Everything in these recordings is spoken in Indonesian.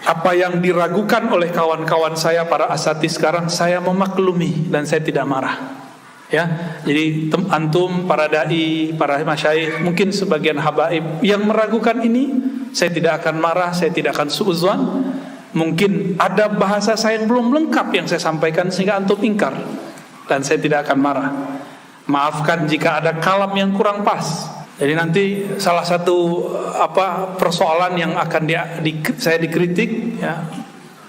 Apa yang diragukan oleh kawan-kawan saya para asatidz sekarang, saya memaklumi dan saya tidak marah. Ya, jadi antum para dai, para masyayikh, mungkin sebagian habaib yang meragukan ini, saya tidak akan marah, saya tidak akan suudzon. Mungkin ada bahasa saya yang belum lengkap yang saya sampaikan sehingga antum ingkar, dan saya tidak akan marah. Maafkan jika ada kalam yang kurang pas. Jadi nanti salah satu persoalan yang akan saya dikritik, ya,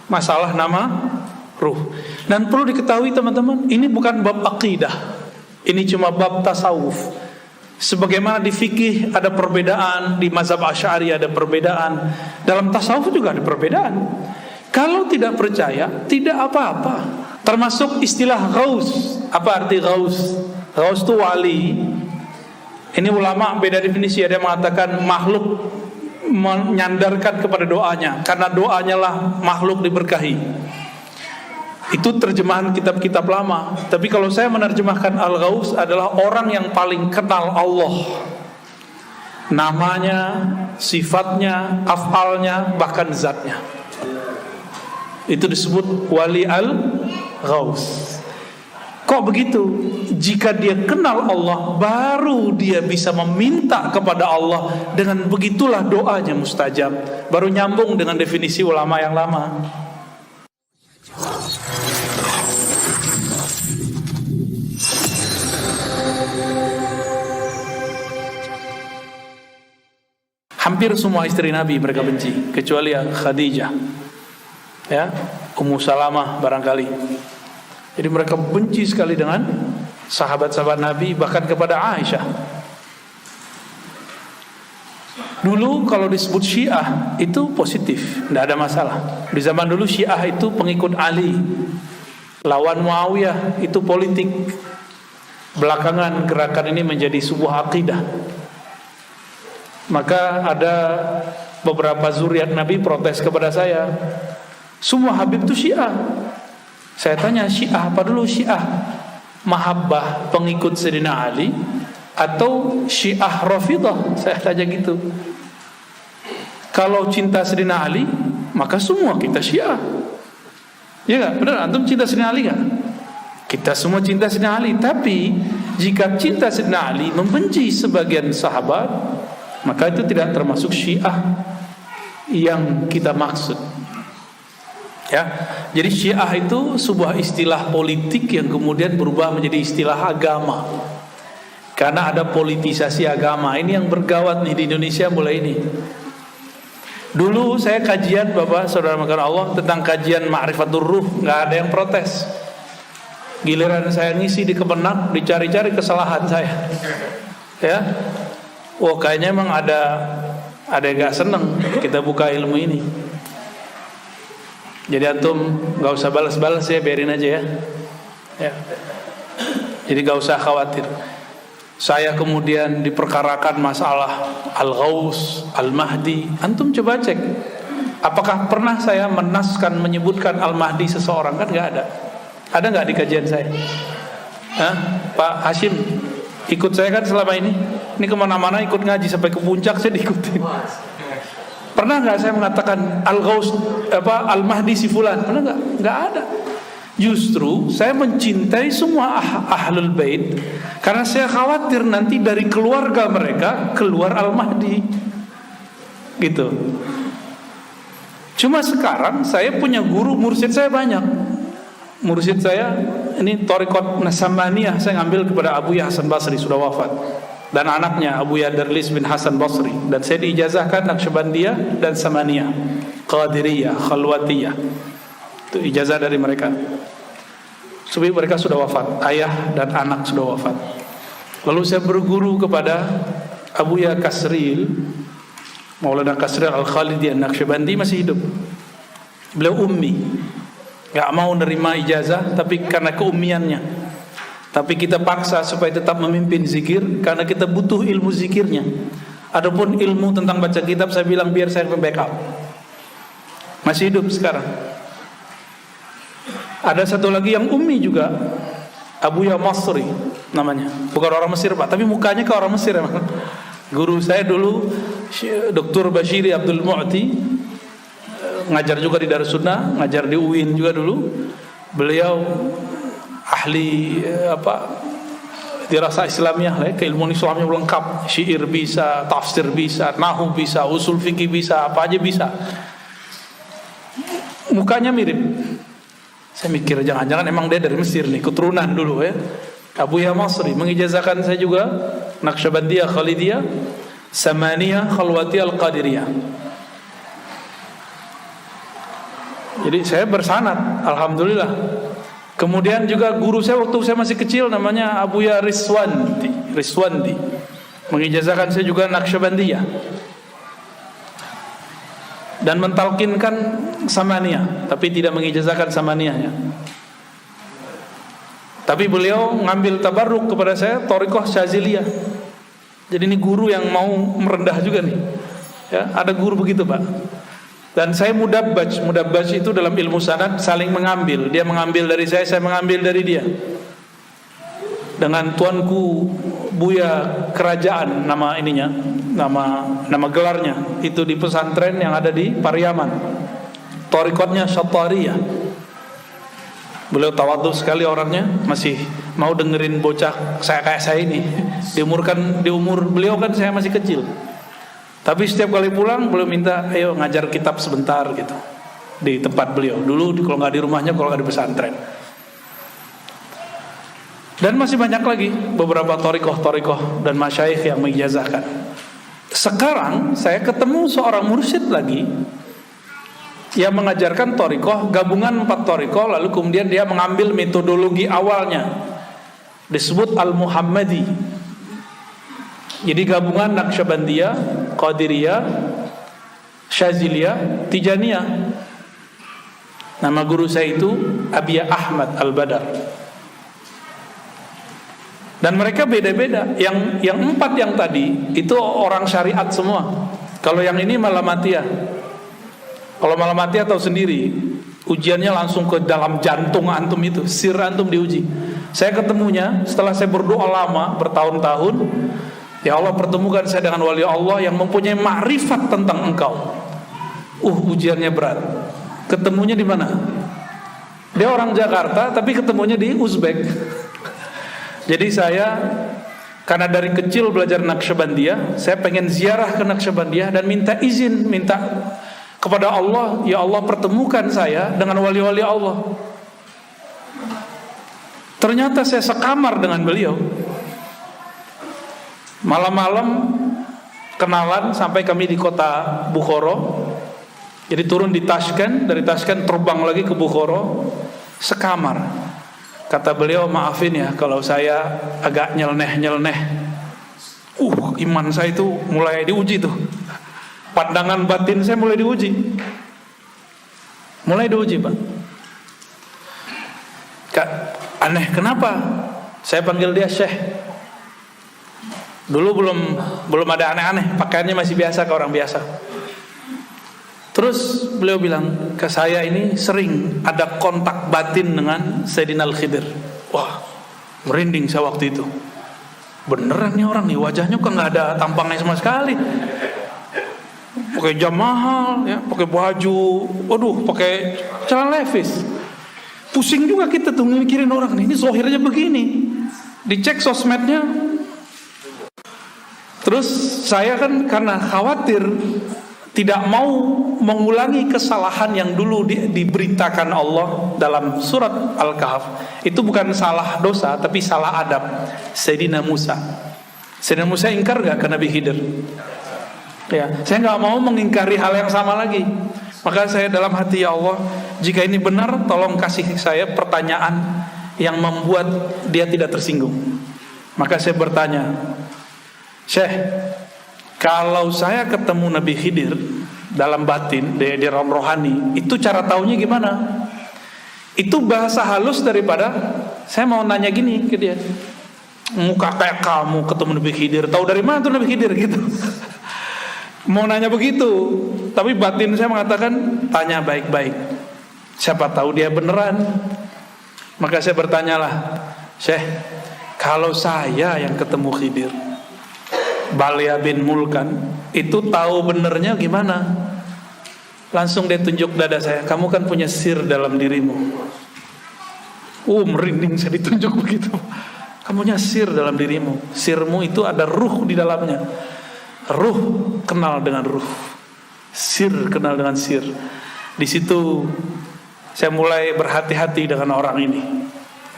masalah nama ruh. Dan perlu diketahui teman-teman, ini bukan bab akidah, ini cuma bab tasawuf. Sebagaimana di fikih ada perbedaan, di mazhab Asy'ari ada perbedaan, dalam tasawuf juga ada perbedaan. Kalau tidak percaya, tidak apa-apa. Termasuk istilah ghaus. Apa arti ghaus? Ghaus itu wali. Ini ulama beda definisi. Ada yang mengatakan makhluk menyandarkan kepada doanya, karena doanya lah makhluk diberkahi. Itu terjemahan kitab-kitab lama. Tapi kalau saya menerjemahkan Al-Ghaus adalah orang yang paling kenal Allah, namanya, sifatnya, af'alnya, bahkan zatnya. Itu disebut wali Al-Ghaus. Kok begitu? Jika dia kenal Allah, baru dia bisa meminta kepada Allah. Dengan begitulah doanya mustajab. Baru nyambung dengan definisi ulama yang lama. Hampir semua istri Nabi mereka benci, kecuali Khadijah, ya, Ummu Salamah barangkali. Jadi mereka benci sekali dengan sahabat-sahabat Nabi, bahkan kepada Aisyah. Dulu kalau disebut Syiah itu positif, tidak ada masalah. Di zaman dulu Syiah itu pengikut Ali, lawan Muawiyah, itu politik. Belakangan gerakan ini menjadi sebuah akidah. Maka ada beberapa zuriat Nabi protes kepada saya, semua Habib itu Syiah. Saya tanya, Syiah apa dulu? Syiah mahabbah pengikut Sayyidina Ali atau Syiah Rafidah? Saya tanya gitu. Kalau cinta Sayyidina Ali, maka semua kita Syiah. Ya enggak? Benar, antum cinta Sayyidina Ali enggak? Kita semua cinta Sayyidina Ali. Tapi jika cinta Sayyidina Ali membenci sebagian sahabat, maka itu tidak termasuk Syiah yang kita maksud. Ya, jadi Syiah itu sebuah istilah politik yang kemudian berubah menjadi istilah agama. Karena ada politisasi agama. Ini yang bergawat nih di Indonesia mulai ini. Dulu saya kajian, Bapak Saudara makan Allah, tentang kajian Ma'rifatur Ruh, nggak ada yang protes. Giliran saya ngisi di Kemenak, dicari-cari kesalahan saya. Ya. Wah, kayaknya emang ada yang gak seneng kita buka ilmu ini. Jadi antum gak usah balas-balas ya, biarin aja ya. Ya. Jadi gak usah khawatir. Saya kemudian diperkarakan masalah Al-Ghaus, Al-Mahdi. Antum coba cek, apakah pernah saya menyebutkan Al-Mahdi seseorang? Kan gak ada. Ada gak di kajian saya? Hah? Pak Hashim ikut saya kan selama ini. Ini kemana-mana ikut ngaji, sampai ke puncak saya diikutin. Pernah nggak saya mengatakan Al-Ghaus Al-Mahdi si fulan? Pernah nggak? Nggak ada. Justru saya mencintai semua ahlul bait karena saya khawatir nanti dari keluarga mereka keluar Al-Mahdi. Gitu. Cuma sekarang saya punya guru, mursyid saya banyak. Mursyid saya ini Thariqat Nasamaniyah, saya ngambil kepada Abu Hasan Basri, sudah wafat, dan anaknya Abu Darlis bin Hasan Basri. Dan saya diijazahkan Naqsyabandiyah dan Samaniyah, Qadiriyah, Khalwatiyah. Itu ijazah dari mereka. Sebab mereka sudah wafat, ayah dan anak sudah wafat. Lalu saya berguru kepada Abu Kasril, Maulana Kasril Al-Khalidi An-Naqsyabandi, masih hidup. Beliau ummi, gak mau nerima ijazah, tapi karena keummiannya. Tapi kita paksa supaya tetap memimpin zikir, karena kita butuh ilmu zikirnya. Adapun ilmu tentang baca kitab, saya bilang biar saya backup. Masih hidup sekarang. Ada satu lagi yang ummi juga, Abu Masri namanya. Bukan orang Mesir Pak, tapi mukanya ke orang Mesir emang. Guru saya dulu Dr. Bashiri Abdul Mu'ti, ngajar juga di Darussunnah, ngajar di UIN juga dulu. Beliau ahli dirasa Islamiyah, keilmuan Islamnya lengkap, syair bisa, tafsir bisa, nahwu bisa, usul fikih bisa, apa aja bisa. Mukanya mirip. Saya mikir jangan-jangan emang dia dari Mesir nih, keturunan dulu ya. Abuya Masri mengijazahkan saya juga Naqsyabandiyah Khalidiyah, Samaniyah Khalwatiyah Al-Qadiriyah. Jadi saya bersanad, alhamdulillah. Kemudian juga guru saya waktu saya masih kecil namanya Abuya Riswandi mengijazahkan saya juga Naqsyabandiyah dan mentalkinkan Samaniyah, tapi tidak mengijazahkan Samaniyahnya. Tapi beliau ngambil tabarruk kepada saya Thariqah Syaziliyah. Jadi ini guru yang mau merendah juga nih. Ya, ada guru begitu, Pak. Dan saya mudabbaj itu dalam ilmu sanad saling mengambil. Dia mengambil dari saya mengambil dari dia. Dengan tuanku Buya Kerajaan nama ininya, nama gelarnya itu di pesantren yang ada di Pariaman. Thariqatnya Syattariyah. Beliau tawadhu sekali orangnya, masih mau dengerin bocah kayak saya ini. Di umur beliau kan saya masih kecil. Tapi setiap kali pulang beliau minta, ayo ngajar kitab sebentar gitu di tempat beliau. Dulu kalau nggak di rumahnya, kalau nggak di pesantren. Dan masih banyak lagi beberapa thariqah dan masyayikh yang mengijazahkan. Sekarang saya ketemu seorang mursyid lagi yang mengajarkan thariqah, gabungan 4 thariqah, lalu kemudian dia mengambil metodologi awalnya, disebut Al-Muhammadi. Jadi gabungan Naqsyabandiyah, Qadiriyah, Syaziliyah, Tijaniyah. Nama guru saya itu Abiya Ahmad Al-Badar. Dan mereka beda-beda. Yang 4 yang tadi itu orang syariat semua. Kalau yang ini Malamatiyah. Kalau Malamatiyah tahu sendiri, ujiannya langsung ke dalam jantung antum itu, sir antum diuji. Saya ketemunya setelah saya berdoa lama bertahun-tahun. Ya Allah, pertemukan saya dengan wali Allah yang mempunyai makrifat tentang engkau. Ujiannya berat. Ketemunya di mana? Dia orang Jakarta tapi ketemunya di Uzbek. Jadi saya karena dari kecil belajar Naqsyabandiyah, saya pengen ziarah ke Naqsyabandiyah dan minta izin, minta kepada Allah, ya Allah pertemukan saya dengan wali-wali Allah. Ternyata saya sekamar dengan beliau. Malam-malam kenalan sampai kami di kota Bukhara. Jadi turun di Tashkent, dari Tashkent terbang lagi ke Bukhara, sekamar. Kata beliau, maafin ya kalau saya agak nyeleneh. Iman saya itu mulai diuji tuh. Pandangan batin saya mulai diuji. Pak. Kak, aneh kenapa? Saya panggil dia Syekh. Dulu belum ada aneh-aneh, pakaiannya masih biasa ke orang biasa. Terus beliau bilang ke saya, ini sering ada kontak batin dengan Sayyidina Al-Khidir. Wah, merinding saya waktu itu. Beneran nih orang nih, wajahnya kok nggak ada tampangnya sama sekali. Pakai jam mahal, ya, pakai baju, pakai celana levis. Pusing juga kita tuh mikirin orang nih, ini zohirnya begini. Dicek sosmednya. Terus saya kan karena khawatir tidak mau mengulangi kesalahan yang dulu diberitakan Allah dalam surat Al-Kahf. Itu bukan salah dosa tapi salah adab. Sayyidina Musa ingkar gak ke Nabi Khidir? Ya, saya gak mau mengingkari hal yang sama lagi. Maka saya dalam hati, ya Allah, jika ini benar tolong kasih saya pertanyaan yang membuat dia tidak tersinggung. Maka saya bertanya, Syekh, kalau saya ketemu Nabi Khidir dalam batin, di dalam rohani, itu cara taunya gimana? Itu bahasa halus daripada saya mau nanya gini ke dia. Muka kayak kamu ketemu Nabi Khidir, tahu dari mana tuh Nabi Khidir gitu. Mau nanya begitu, tapi batin saya mengatakan tanya baik-baik. Siapa tahu dia beneran. Maka saya bertanyalah, Syekh, kalau saya yang ketemu Khidir, Balya bin Mulkan, itu tahu benernya gimana? Langsung dia tunjuk dada saya, kamu kan punya sir dalam dirimu. Merinding saya ditunjuk begitu. Kamu punya sir dalam dirimu. Sirmu itu ada ruh di dalamnya. Ruh kenal dengan ruh, sir kenal dengan sir. Di situ saya mulai berhati-hati dengan orang ini.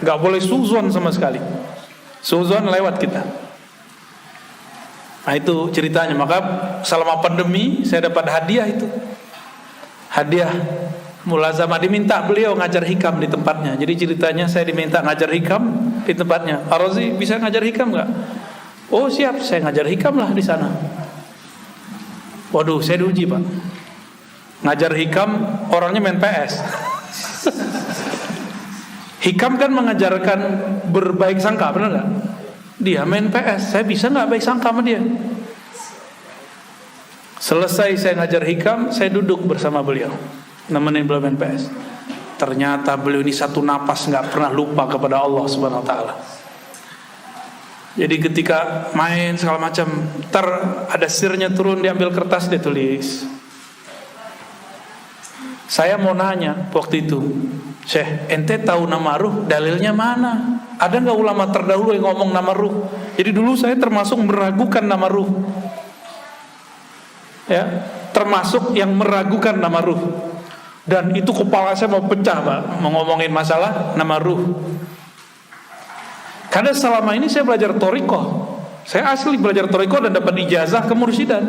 Gak boleh suzon sama sekali. Suzon lewat kita. Nah itu ceritanya. Maka selama pandemi saya dapat hadiah itu. Hadiah mulazamah, diminta beliau ngajar hikam di tempatnya. Jadi ceritanya saya diminta ngajar hikam di tempatnya. Pak Rozi bisa ngajar hikam nggak? Oh siap, saya ngajar hikam lah di sana. Waduh, saya diuji Pak. Ngajar hikam orangnya main PS. Hikam kan mengajarkan berbaik sangka, benar nggak? Dia main PS, saya bisa nggak baik sangka sama dia? Selesai saya ngajar hikam, saya duduk bersama beliau, nemenin beliau main PS. Ternyata beliau ini satu napas nggak pernah lupa kepada Allah Subhanahu Wa Taala. Jadi ketika main segala macam, ada sirnya turun, diambil kertas, dia tulis. Saya mau nanya waktu itu, Syekh, ente tahu nama ruh, dalilnya mana? Ada nggak ulama terdahulu yang ngomong nama ruh? Jadi dulu saya termasuk meragukan nama ruh. Ya, termasuk yang meragukan nama ruh. Dan itu kepala saya mau pecah Pak, mau ngomongin masalah nama ruh. Karena selama ini saya belajar thariqah. Saya asli belajar thariqah dan dapat ijazah kemursidan.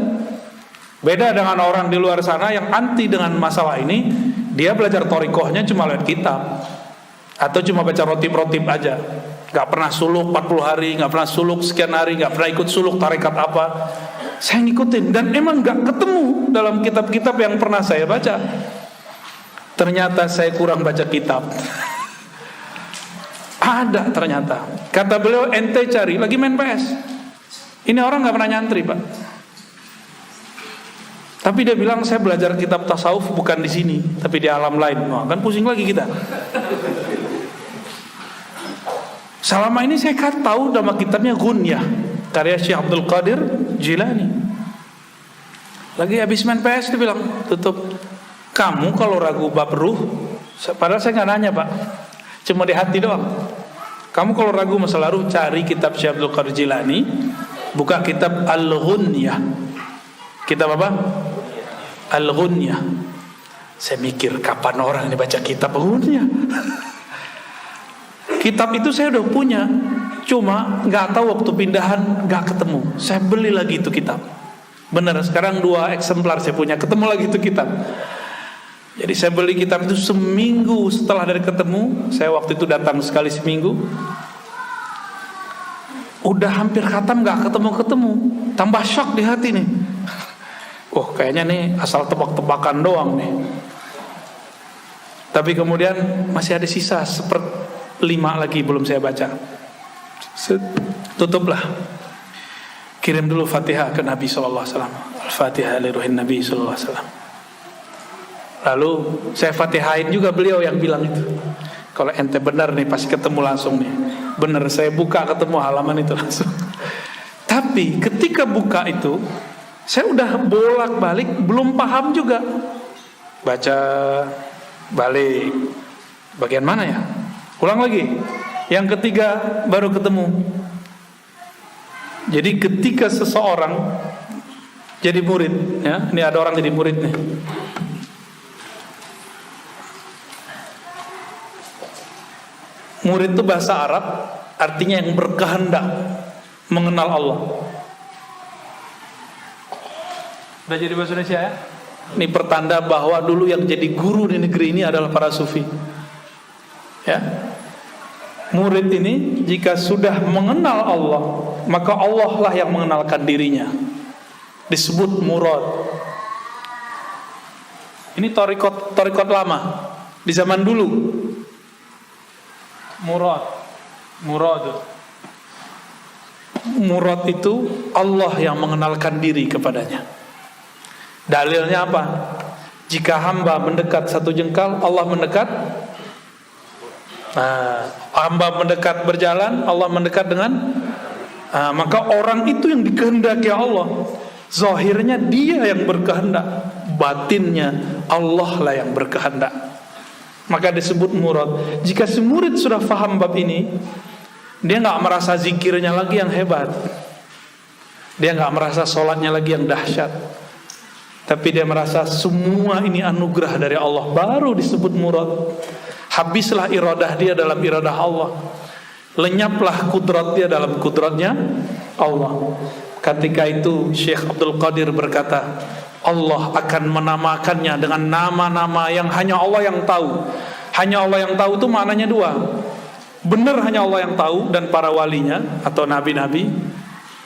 Beda dengan orang di luar sana yang anti dengan masalah ini. Dia belajar thariqahnya cuma lewat kitab, atau cuma baca rotib-rotib aja. Gak pernah suluk 40 hari, gak pernah suluk sekian hari, gak pernah ikut suluk tarekat apa. Saya ngikutin dan emang gak ketemu dalam kitab-kitab yang pernah saya baca. Ternyata saya kurang baca kitab. Ada ternyata. Kata beliau, ente cari, lagi main PS. Ini orang gak pernah nyantri Pak. Tapi dia bilang saya belajar kitab tasawuf bukan di sini, tapi di alam lain. Wah, kan pusing lagi kita. Selama ini saya kan tahu nama kitabnya Ghunyah, karya Syekh Abdul Qadir Jilani. Lagi habis main PS dia bilang, tutup. Kamu kalau ragu bab ruh, padahal saya nggak nanya Pak, cuma di hati doang. Kamu kalau ragu masalah ruh, cari kitab Syekh Abdul Qadir Jilani, buka kitab Al-Ghunyah. Kitab apa? Al-Ghunyah. Saya mikir kapan orang ini baca kitab Ghunyah. Kitab itu saya udah punya, cuma nggak tahu waktu pindahan nggak ketemu. Saya beli lagi itu kitab. Bener, sekarang 2 eksemplar saya punya, ketemu lagi itu kitab. Jadi saya beli kitab itu seminggu setelah dari ketemu. Saya waktu itu datang sekali seminggu. Udah hampir khatam nggak ketemu. Tambah shock di hati nih. Oh kayaknya nih asal tebak-tebakan doang nih. Tapi kemudian masih ada sisa 1/5 lagi belum saya baca. Tutuplah. Kirim dulu Fatihah ke Nabi sallallahu alaihi wasallam. Al-Fatihah li ruhin Nabi sallallahu alaihi wasallam. Lalu saya Fatihain juga beliau yang bilang itu. Kalau ente benar nih pasti ketemu langsung nih. Benar, saya buka ketemu halaman itu langsung. Tapi ketika buka itu, saya udah bolak-balik belum paham juga. Baca balik. Bagian mana ya? Ulang lagi. Yang ketiga baru ketemu. Jadi ketika seseorang jadi murid, ya, ini ada orang jadi murid nih. Murid itu bahasa Arab, artinya yang berkehendak mengenal Allah. Udah jadi bahasa Indonesia ya? Ini pertanda bahwa dulu yang jadi guru di negeri ini adalah para sufi. Ya. Murid ini jika sudah mengenal Allah, maka Allah lah yang mengenalkan dirinya. Disebut murad. Ini thariqat lama di zaman dulu. Murad itu Allah yang mengenalkan diri kepadanya. Dalilnya apa? Jika hamba mendekat 1 jengkal, Allah mendekat. Nah, hamba mendekat berjalan, Allah mendekat dengan. Maka orang itu yang dikehendaki Allah. Zahirnya dia yang berkehendak, batinnya Allah lah yang berkehendak. Maka disebut murad. Jika si murid sudah faham bab ini, dia nggak merasa zikirnya lagi yang hebat, dia nggak merasa sholatnya lagi yang dahsyat, tapi dia merasa semua ini anugerah dari Allah. Baru disebut murad. Habislah iradah dia dalam iradah Allah, lenyaplah kudrat dia dalam kudratnya Allah. Ketika itu Syekh Abdul Qadir berkata, Allah akan menamakannya dengan nama-nama yang hanya Allah yang tahu. Hanya Allah yang tahu itu maknanya dua. Benar hanya Allah yang tahu dan para walinya atau nabi-nabi.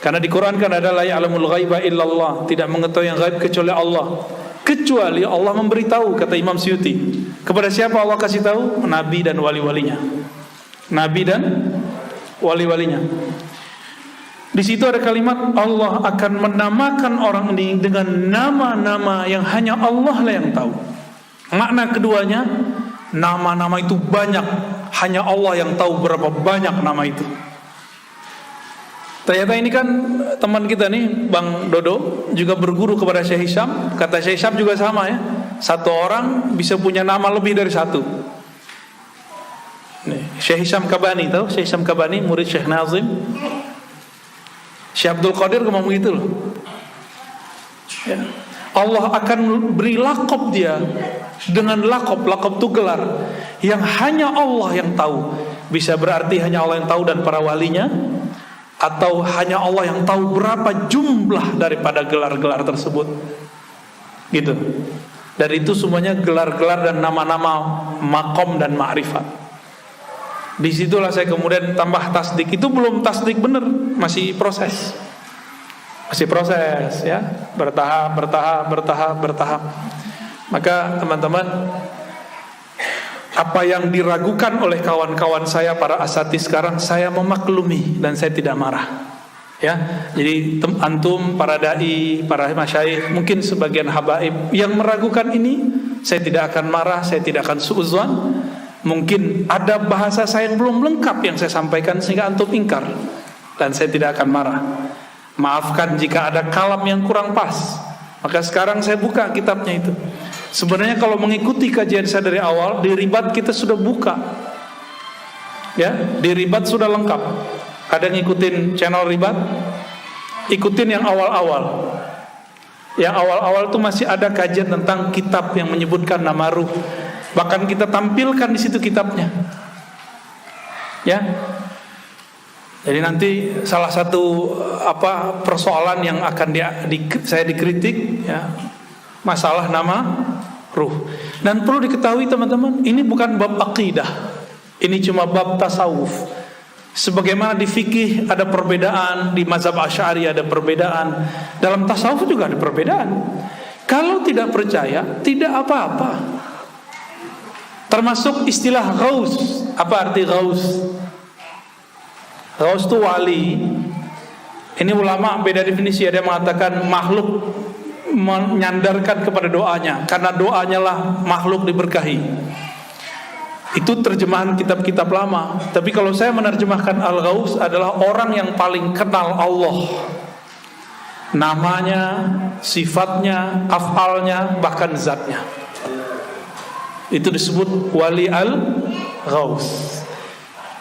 Karena di Quran kan ada la ya'lamul ghaiba illallah, tidak mengetahui yang gaib kecuali Allah. Kecuali Allah memberitahu, kata Imam Suyuti. Kepada siapa Allah kasih tahu? Nabi dan wali-walinya. Nabi dan wali-walinya. Di situ ada kalimat Allah akan menamakan orang ini dengan nama-nama yang hanya Allah lah yang tahu. Makna keduanya, nama-nama itu banyak, hanya Allah yang tahu berapa banyak nama itu. Ternyata ini kan teman kita nih, Bang Dodo, juga berguru kepada Syekh Hisham. Kata Syekh Hisham juga sama ya, satu orang bisa punya nama lebih dari satu. Nih, Syekh Hisham Kabani, tahu Syekh Hisham Kabani, murid Syekh Nazim. Syekh Abdul Qadir ngomong gitu loh ya. Allah akan beri lakop dia dengan lakop itu gelar yang hanya Allah yang tahu. Bisa berarti hanya Allah yang tahu dan para walinya, atau hanya Allah yang tahu berapa jumlah daripada gelar-gelar tersebut gitu. Dari itu semuanya gelar-gelar dan nama-nama makom dan ma'rifat. Disitulah saya kemudian tambah tasdik. Itu belum tasdik bener, masih proses ya, bertahap. Maka teman-teman, apa yang diragukan oleh kawan-kawan saya para asatidz sekarang, saya memaklumi dan saya tidak marah ya. Jadi antum, para dai, para masyayikh, mungkin sebagian habaib yang meragukan ini, saya tidak akan marah, saya tidak akan suudzon. Mungkin ada bahasa saya yang belum lengkap yang saya sampaikan sehingga antum ingkar, dan saya tidak akan marah. Maafkan jika ada kalam yang kurang pas. Maka sekarang saya buka kitabnya itu. Sebenarnya kalau mengikuti kajian saya dari awal, di Ribat kita sudah buka ya, di Ribat sudah lengkap. Ada ngikutin channel Ribat? Ikutin yang awal-awal. Yang awal-awal itu masih ada kajian tentang kitab yang menyebutkan nama ruh. Bahkan kita tampilkan di situ kitabnya. Ya. Jadi nanti salah satu persoalan yang akan saya dikritik ya, masalah nama ruh. Dan perlu diketahui teman-teman, ini bukan bab akidah. Ini cuma bab tasawuf. Sebagaimana di fikih ada perbedaan, di mazhab Asy'ari ada perbedaan, dalam tasawuf juga ada perbedaan. Kalau tidak percaya, tidak apa-apa. Termasuk istilah ghaus. Apa arti ghaus? Ghaus itu wali. Ini ulama beda definisi. Ada yang mengatakan makhluk menyandarkan kepada doanya, karena doanya lah makhluk diberkahi. Itu terjemahan kitab-kitab lama. Tapi kalau saya menerjemahkan al-ghaus adalah orang yang paling kenal Allah, namanya, sifatnya, af'alnya, bahkan zatnya. Itu disebut wali al-ghaus.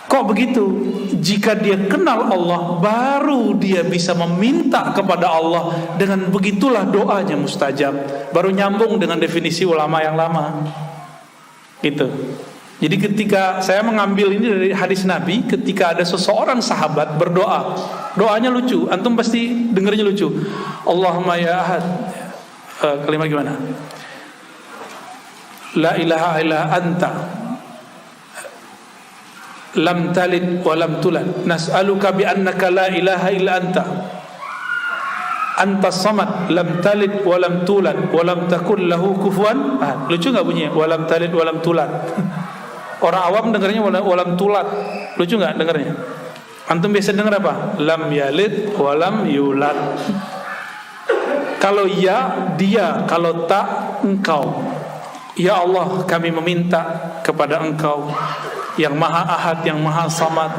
Kok begitu? Jika dia kenal Allah, baru dia bisa meminta kepada Allah. Dengan begitulah doanya mustajab. Baru nyambung dengan definisi ulama yang lama. Gitu. Jadi ketika saya mengambil ini dari hadis Nabi, ketika ada seseorang sahabat berdoa, doanya lucu. Antum pasti dengarnya lucu. Allahumma ya ahad. Kalimat gimana? La ilaha illa anta lam talid wa lam tulad nas'aluka bi annaka la ilaha illa anta anta samad lam talid wa lam tulad wa lam takul lahu kufuwan ahad. Lucu enggak bunyinya? Wa lam talid wa lam tulad. Orang awam dengarnya wa lam tulad. Lucu enggak dengarnya? Antum biasa dengar apa? Lam yalid wa lam yulad. Kalau ya dia, kalau tak engkau. Ya Allah, kami meminta kepada Engkau yang Maha Ahad, yang Maha Samad,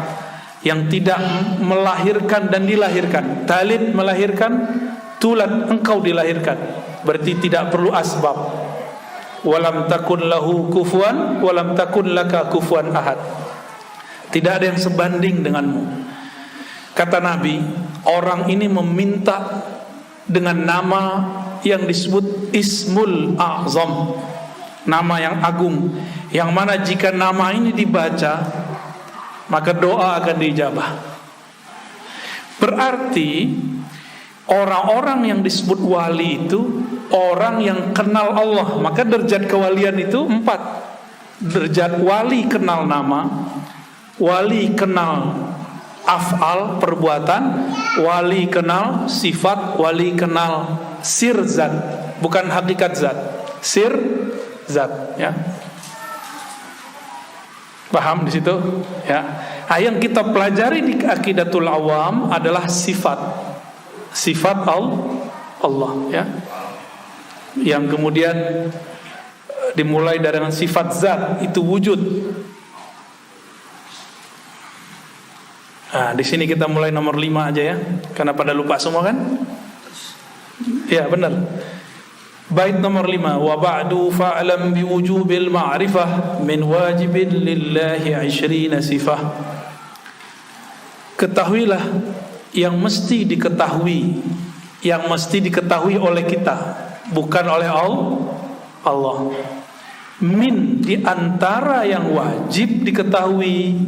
yang tidak melahirkan dan dilahirkan. Talid melahirkan, tulan engkau dilahirkan, berarti tidak perlu asbab. Walam takun lahu kufuwan walam takun laka kufuwan ahad. Tidak ada yang sebanding denganmu. Kata Nabi, orang ini meminta dengan nama yang disebut Ismul A'zam, nama yang agung, yang mana jika nama ini dibaca maka doa akan dijabah. Berarti orang-orang yang disebut wali itu orang yang kenal Allah. Maka derajat kewalian itu 4. Derajat wali kenal nama, wali kenal af'al perbuatan, wali kenal sifat, wali kenal sir zat, bukan hakikat zat, sir zat, ya. Paham di situ, ya. Nah, yang kita pelajari di Aqidatul Awam adalah sifat Allah, ya. Yang kemudian dimulai dengan sifat zat, itu wujud. Nah, di sini kita mulai nomor 5 aja ya, karena pada lupa semua kan? Ya, benar. Bait nomor 5, wa ba'du fa'lam biwujubil ma'rifah min wajibin lillahi 20 sifah. Ketahuilah yang mesti diketahui oleh kita, bukan oleh Allah. Min, di antara yang wajib diketahui,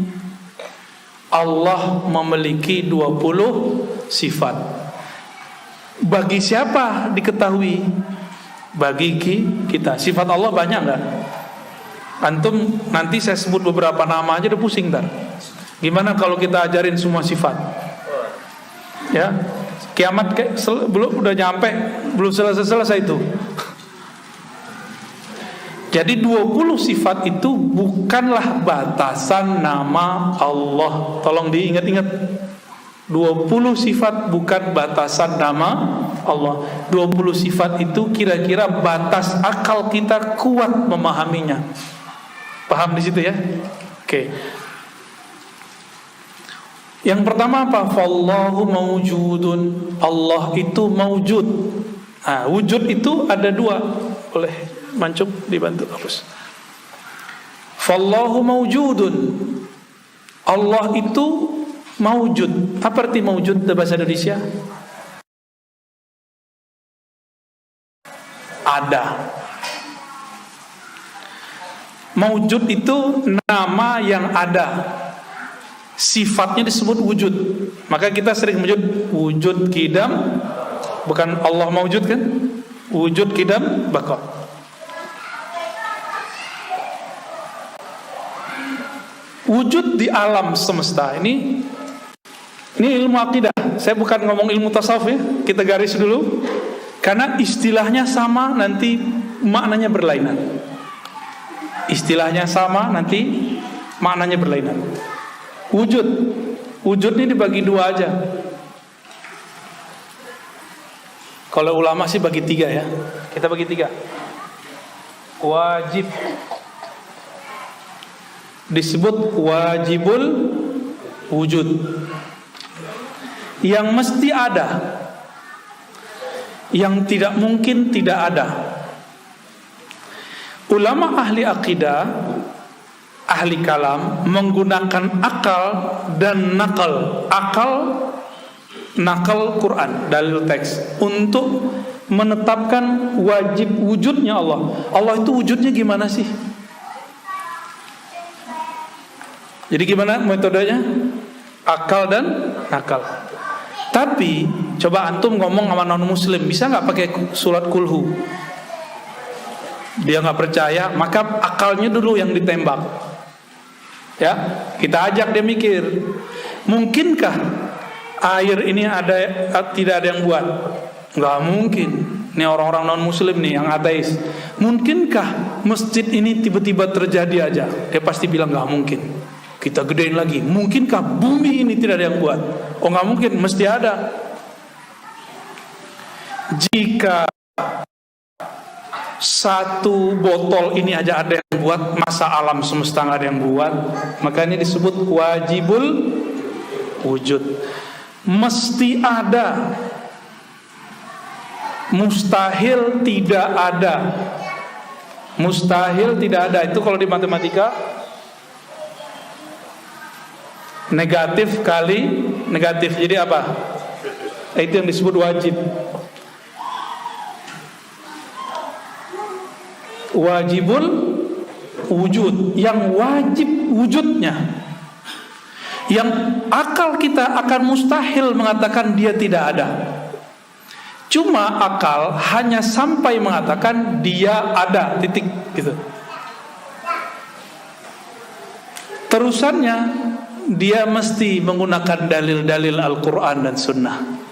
Allah memiliki 20 sifat. Bagi siapa diketahui? Bagi kita. Sifat Allah banyak enggak? Antum nanti saya sebut beberapa nama aja udah pusing ntar. Gimana kalau kita ajarin semua sifat? Ya, kiamat belum udah nyampe, belum selesai itu. Jadi 20 sifat itu bukanlah batasan nama Allah. Tolong diingat-ingat. 20 sifat bukan batasan nama Allah. 20 sifat itu kira-kira batas akal kita kuat memahaminya. Paham di situ ya? Oke. Yang pertama apa? Fallahu mawjudun. Allah itu mawjud. Nah, wujud itu ada 2. Boleh Mancung dibantu hapus. Fallahu mawjudun. Allah itu mawjud. Apa arti mawjud dalam bahasa Indonesia? Ada. Mawjud itu nama yang ada. Sifatnya disebut wujud. Maka kita sering menyebut wujud qidam. Bukan Allah mawjud kan? Wujud qidam baqa. Wujud di alam semesta ini ilmu akidah. Saya bukan ngomong ilmu tasawuf ya. Kita garis dulu. Karena istilahnya sama, nanti maknanya berlainan. Istilahnya sama, nanti maknanya berlainan. Wujud ini dibagi 2 aja. Kalau ulama sih bagi 3 ya. Kita bagi 3. Wajib disebut wajibul wujud, yang mesti ada, yang tidak mungkin tidak ada. Ulama ahli akidah, ahli kalam menggunakan akal dan nakal. Nakal Quran, dalil teks, untuk menetapkan wajib wujudnya Allah. Allah itu wujudnya gimana sih? Jadi gimana metodenya? Akal dan nakal. Tapi coba antum ngomong sama non muslim, bisa nggak pakai surat kulhu? Dia nggak percaya, maka akalnya dulu yang ditembak. Ya, kita ajak dia mikir. Mungkinkah air ini tidak ada yang buat? Nggak mungkin. Ini orang-orang non muslim nih yang ateis. Mungkinkah masjid ini tiba-tiba terjadi aja? Dia pasti bilang nggak mungkin. Kita gedein lagi. Mungkinkah bumi ini tidak ada yang buat? Oh nggak mungkin, mesti ada. Jika satu botol ini aja ada yang buat, masa alam semesta nggak ada yang buat? Maka ini disebut wajibul wujud. Mesti ada. Mustahil tidak ada. Mustahil tidak ada. Itu kalau di matematika, negatif kali negatif. Jadi apa? Itu yang disebut wajib. Wajibul wujud, yang wajib wujudnya, yang akal kita akan mustahil mengatakan dia tidak ada. Cuma akal hanya sampai mengatakan dia ada, titik gitu. Terusannya dia mesti menggunakan dalil-dalil Al-Quran dan Sunnah.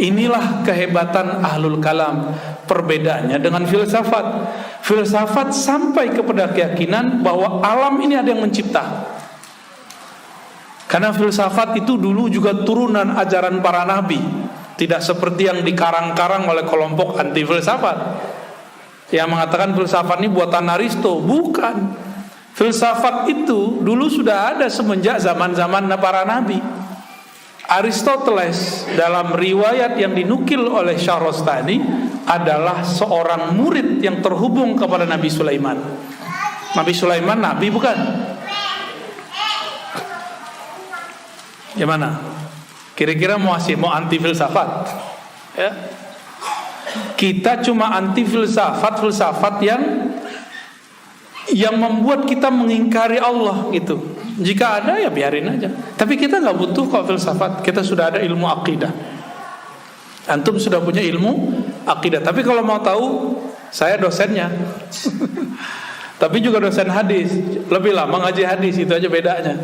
Inilah kehebatan ahlul kalam. Perbedaannya dengan filsafat. Filsafat sampai kepada keyakinan bahwa alam ini ada yang mencipta. Karena filsafat itu dulu juga turunan ajaran para nabi. Tidak seperti yang dikarang-karang oleh kelompok anti filsafat yang mengatakan filsafat ini buatan Aristo. Bukan. Filsafat itu dulu sudah ada semenjak zaman-zaman para nabi. Aristoteles dalam riwayat yang dinukil oleh Syahrastani adalah seorang murid yang terhubung kepada Nabi Sulaiman. Nabi Sulaiman nabi bukan? Gimana? Kira-kira mau anti filsafat? Ya. Kita cuma anti filsafat yang membuat kita mengingkari Allah gitu. Jika ada ya biarin aja. Tapi kita nggak butuh kok filsafat. Kita sudah ada ilmu akidah. Antum sudah punya ilmu akidah. Tapi kalau mau tahu, saya dosennya. Tapi juga dosen hadis. Lebih lama ngaji hadis, itu aja bedanya.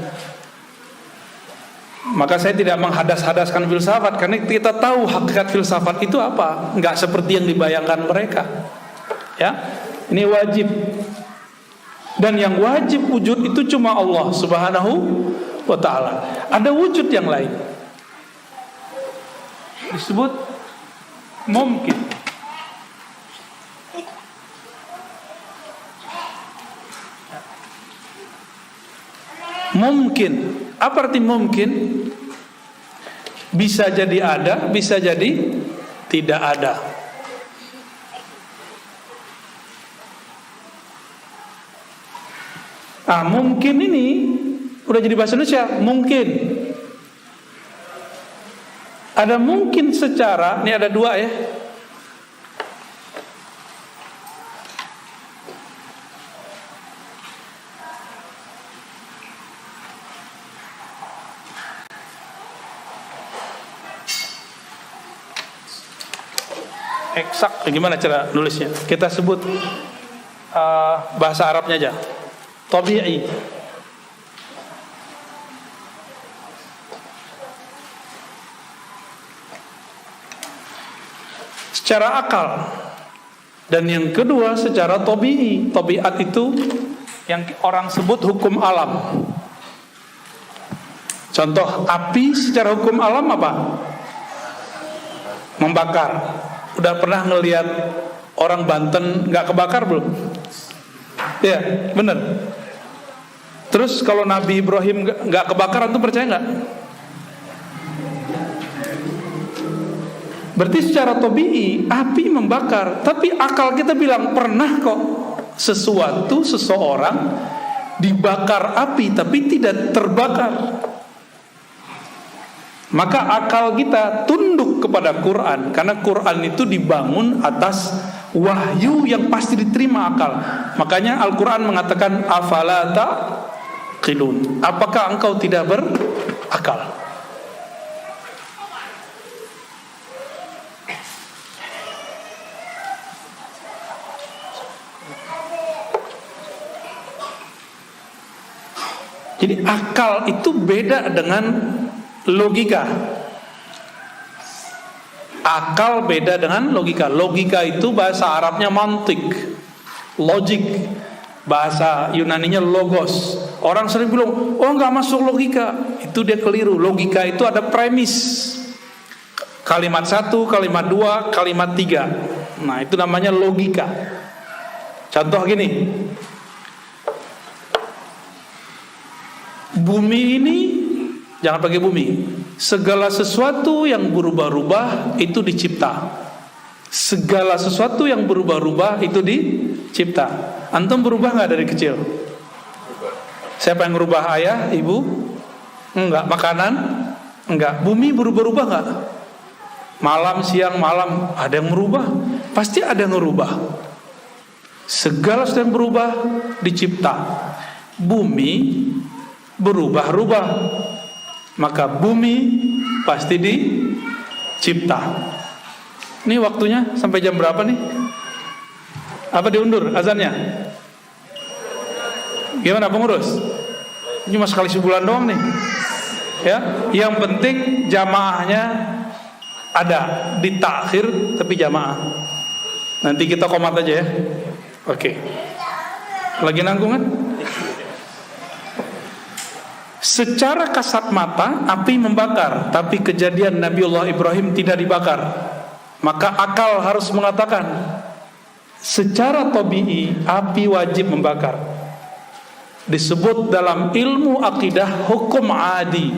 Maka saya tidak menghadas-hadaskan filsafat, karena kita tahu hakikat filsafat itu apa. Nggak seperti yang dibayangkan mereka. Ya, ini wajib. Dan yang wajib wujud itu cuma Allah Subhanahu wa ta'ala. Ada wujud yang lain, disebut mungkin. Mungkin. Apa arti mungkin? Bisa jadi ada, bisa jadi tidak ada. Mungkin ini udah jadi bahasa Indonesia. Mungkin. Ada mungkin secara, ini ada dua ya. Eksak, gimana cara nulisnya? Kita sebut bahasa Arabnya aja. Tabi'i. Secara akal. Dan yang kedua secara tabi'i. Tabiat itu yang orang sebut hukum alam. Contoh api secara hukum alam apa? Membakar. Udah pernah ngelihat orang Banten nggak kebakar belum? Ya, benar. Terus kalau Nabi Ibrahim nggak kebakaran tuh percaya nggak? Berarti secara tabi'i api membakar. Tapi akal kita bilang pernah kok seseorang dibakar api tapi tidak terbakar. Maka akal kita tunduk kepada Quran, karena Quran itu dibangun atas wahyu yang pasti diterima akal. Makanya Al-Quran mengatakan afala taqilun, apakah engkau tidak berakal? Jadi akal itu beda dengan logika. Akal beda dengan logika. Logika itu bahasa Arabnya mantik, logik. Bahasa Yunaninya logos. Orang sering bilang, oh nggak masuk logika. Itu dia keliru. Logika itu ada premis. Kalimat 1, kalimat 2, kalimat 3. Nah itu namanya logika. Contoh gini. Bumi ini, jangan pakai bumi, segala sesuatu yang berubah-ubah itu dicipta. Segala sesuatu yang berubah-ubah itu dicipta. Antum berubah nggak dari kecil? Siapa yang merubah? Ayah, ibu? Enggak. Makanan? Enggak. Bumi berubah-ubah nggak? Malam, siang, malam, ada yang merubah. Pasti ada yang merubah. Segala sesuatu yang berubah dicipta. Bumi berubah-ubah, maka bumi pasti dicipta. Ini waktunya sampai jam berapa nih? Apa diundur azannya? Gimana pengurus? Cuma sekali sebulan doang nih. Ya, yang penting jamaahnya ada, ditakhir tapi jamaah. Nanti kita komat aja ya. Oke. Lagi nanggung kan? Secara kasat mata api membakar, tapi kejadian Nabiullah Ibrahim tidak dibakar. Maka akal harus mengatakan secara tabii api wajib membakar. Disebut dalam ilmu akidah hukum adi.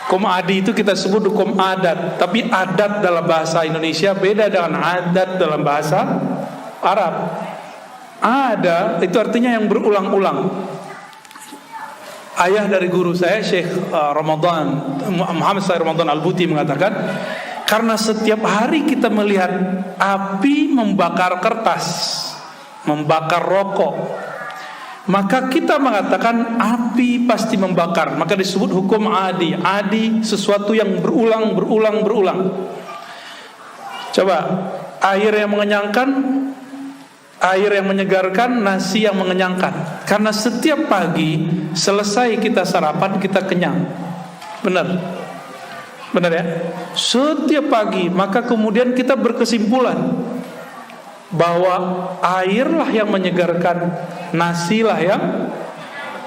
Hukum adi itu kita sebut hukum adat, tapi adat dalam bahasa Indonesia beda dengan adat dalam bahasa Arab. Ada itu artinya yang berulang-ulang. Ayah dari guru saya Syekh Muhammad Said Ramadan Al-Buti mengatakan, karena setiap hari kita melihat api membakar kertas, membakar rokok, maka kita mengatakan api pasti membakar. Maka disebut hukum adi. Adi sesuatu yang berulang. Coba air yang mengenyangkan, air yang menyegarkan, nasi yang mengenyangkan. Karena setiap pagi selesai kita sarapan, kita kenyang. Benar ya? Setiap pagi, maka kemudian kita berkesimpulan bahwa airlah yang menyegarkan, nasilah yang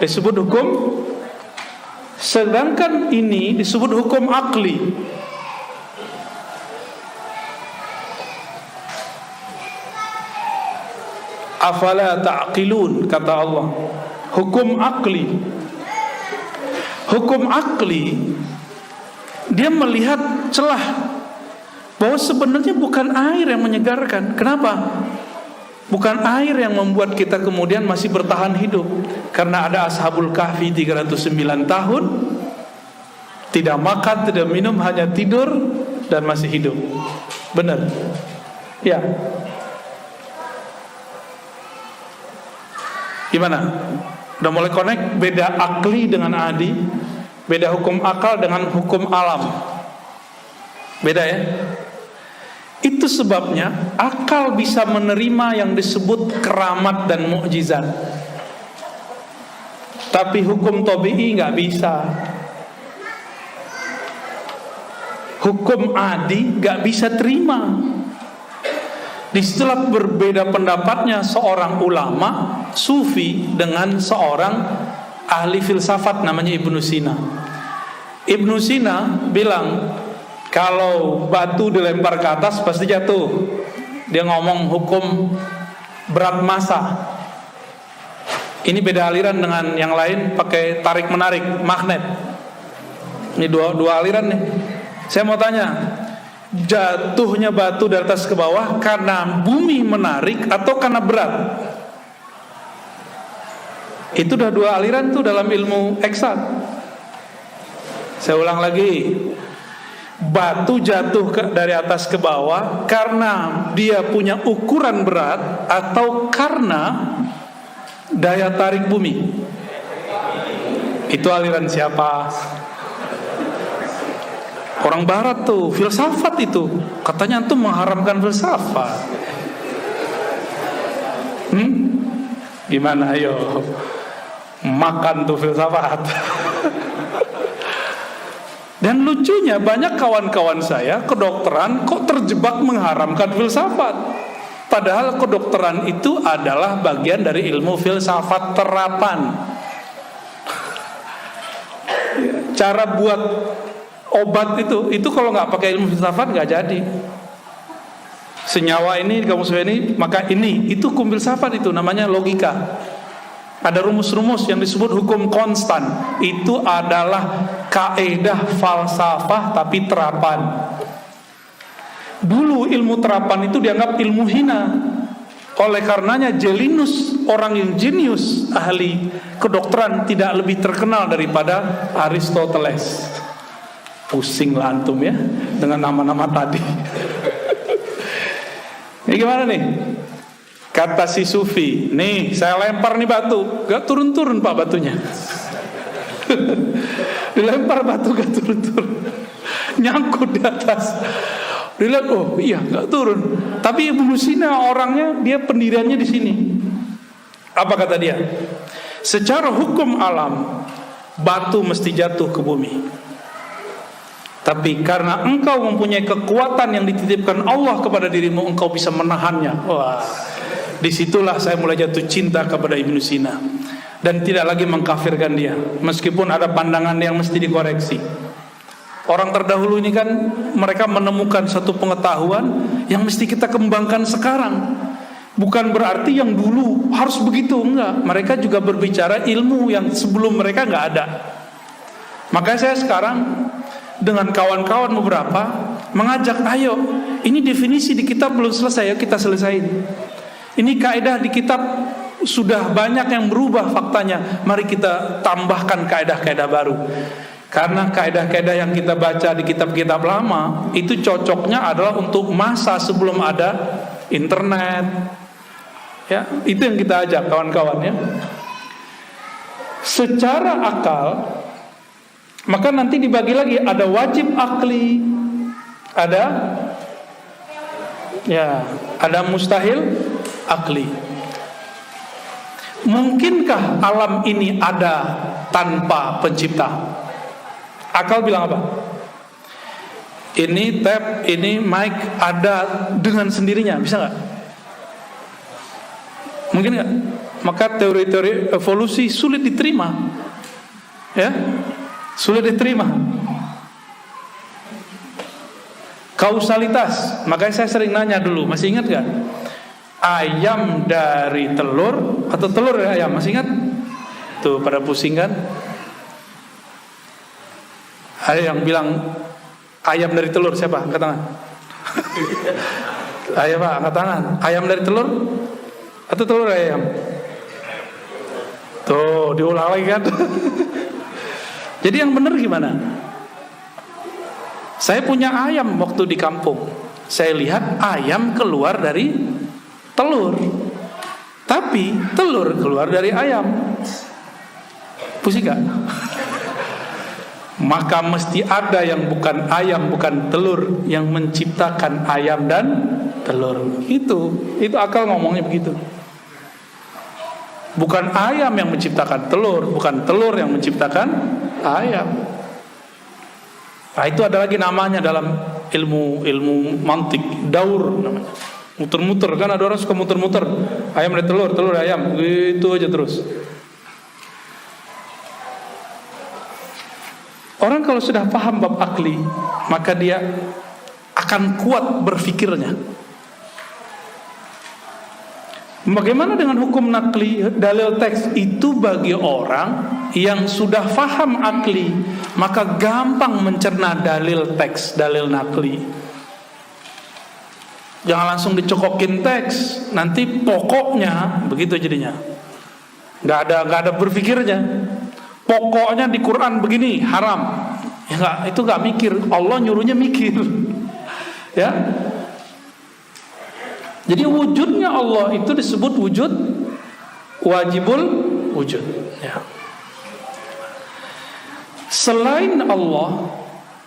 disebut hukum. Sedangkan ini disebut hukum akli. Afala ta'qilun, kata Allah. Hukum akli. Hukum akli, dia melihat celah bahwa sebenarnya bukan air yang menyegarkan. Kenapa? Bukan air yang membuat kita kemudian masih bertahan hidup. Karena ada Ashabul Kahfi 309 tahun, tidak makan, tidak minum, hanya tidur dan masih hidup. Benar? Ya. Gimana? Udah mulai connect? Beda akli dengan adi, beda hukum akal dengan hukum alam. Beda ya? Itu sebabnya akal bisa menerima yang disebut keramat dan mukjizat, tapi hukum tabii nggak bisa. Hukum adi nggak bisa terima. Disitulah berbeda pendapatnya seorang ulama sufi dengan seorang ahli filsafat namanya Ibnu Sina. Ibnu Sina bilang kalau batu dilempar ke atas pasti jatuh. Dia ngomong hukum berat massa. Ini beda aliran dengan yang lain, pakai tarik menarik, magnet. Ini dua aliran nih. Saya mau tanya, jatuhnya batu dari atas ke bawah karena bumi menarik atau karena berat? Itu udah dua aliran tuh dalam ilmu eksak. Saya ulang lagi, batu jatuh dari atas ke bawah karena dia punya ukuran berat atau karena daya tarik bumi? Itu aliran siapa? Orang barat tuh, filsafat itu. Katanya antum mengharamkan filsafat. Gimana ayo? Makan tuh filsafat. Dan lucunya banyak kawan-kawan saya kedokteran kok terjebak mengharamkan filsafat. Padahal kedokteran itu adalah bagian dari ilmu filsafat terapan. Cara buat obat itu kalau nggak pakai ilmu filsafat nggak jadi. Senyawa ini kamu ini maka ini itu hukum filsafat, itu namanya logika. Ada rumus-rumus yang disebut hukum konstan. Itu adalah kaidah falsafah tapi terapan. Dulu ilmu terapan itu dianggap ilmu hina. Oleh karenanya Jelinus, orang yang jenius, ahli kedokteran, tidak lebih terkenal daripada Aristoteles. Pusing lah antum ya dengan nama-nama tadi. Ini gimana nih? Kata si Sufi, nih saya lempar nih batu, gak turun-turun pak batunya. Dilempar batu gak turun-turun, nyangkut di atas. Dilihat, oh iya gak turun. Tapi Ibnu Sina orangnya, dia pendiriannya di sini. Apa kata dia? Secara hukum alam, batu mesti jatuh ke bumi. Tapi karena engkau mempunyai kekuatan yang dititipkan Allah kepada dirimu, engkau bisa menahannya. Wah, disitulah saya mulai jatuh cinta kepada Ibnu Sina. Dan tidak lagi mengkafirkan dia, meskipun ada pandangan yang mesti dikoreksi. Orang terdahulu ini kan mereka menemukan satu pengetahuan yang mesti kita kembangkan sekarang. Bukan berarti yang dulu harus begitu, enggak. Mereka juga berbicara ilmu yang sebelum mereka enggak ada. Makanya saya sekarang dengan kawan-kawan beberapa mengajak, ayo, ini definisi di kitab belum selesai, ya kita selesaiin. Ini kaidah di kitab sudah banyak yang berubah faktanya, mari kita tambahkan kaidah-kaidah baru. Karena kaidah-kaidah yang kita baca di kitab-kitab lama itu cocoknya adalah untuk masa sebelum ada internet. Ya, itu yang kita ajak kawan-kawan ya. Secara akal, maka nanti dibagi lagi, ada wajib akli, ada mustahil akli. Mungkinkah alam ini ada tanpa pencipta? Akal bilang apa? Ini tab, ini mic ada dengan sendirinya, bisa nggak? Mungkin nggak? Maka teori-teori evolusi sulit diterima, ya, sulit diterima. Kausalitas, makanya saya sering nanya dulu, masih ingat nggak? Ayam dari telur atau telur dari ayam, masih ingat? Tuh pada pusing kan? Ada yang bilang ayam dari telur, siapa? Angkat tangan. Ayo pak, angkat tangan. Ayam dari telur atau telur dari ayam? Tuh diulang lagi kan. Jadi yang benar gimana? Saya punya ayam waktu di kampung. Saya lihat ayam keluar dari telur, tapi telur keluar dari ayam. Pusing gak? Maka mesti ada yang bukan ayam, bukan telur, yang menciptakan ayam dan telur. Itu akal ngomongnya begitu. Bukan ayam yang menciptakan telur, bukan telur yang menciptakan ayam. Nah, itu ada lagi namanya dalam ilmu mantik, daur namanya. Muter-muter, kan ada orang suka muter-muter. Ayam dari telur, telur dari ayam, gitu aja terus. Orang kalau sudah paham bab akli, maka dia akan kuat berfikirnya. Bagaimana dengan hukum nakli, dalil teks? Itu bagi orang yang sudah paham akli, maka gampang mencerna dalil teks, dalil nakli. Jangan langsung dicokokin teks, nanti pokoknya begitu jadinya. Gak ada berfikirnya. Pokoknya di Quran begini, haram. Ya enggak, itu enggak mikir. Allah nyuruhnya mikir. Ya. Jadi wujudnya Allah itu disebut wujud wajibul wujud, ya. Selain Allah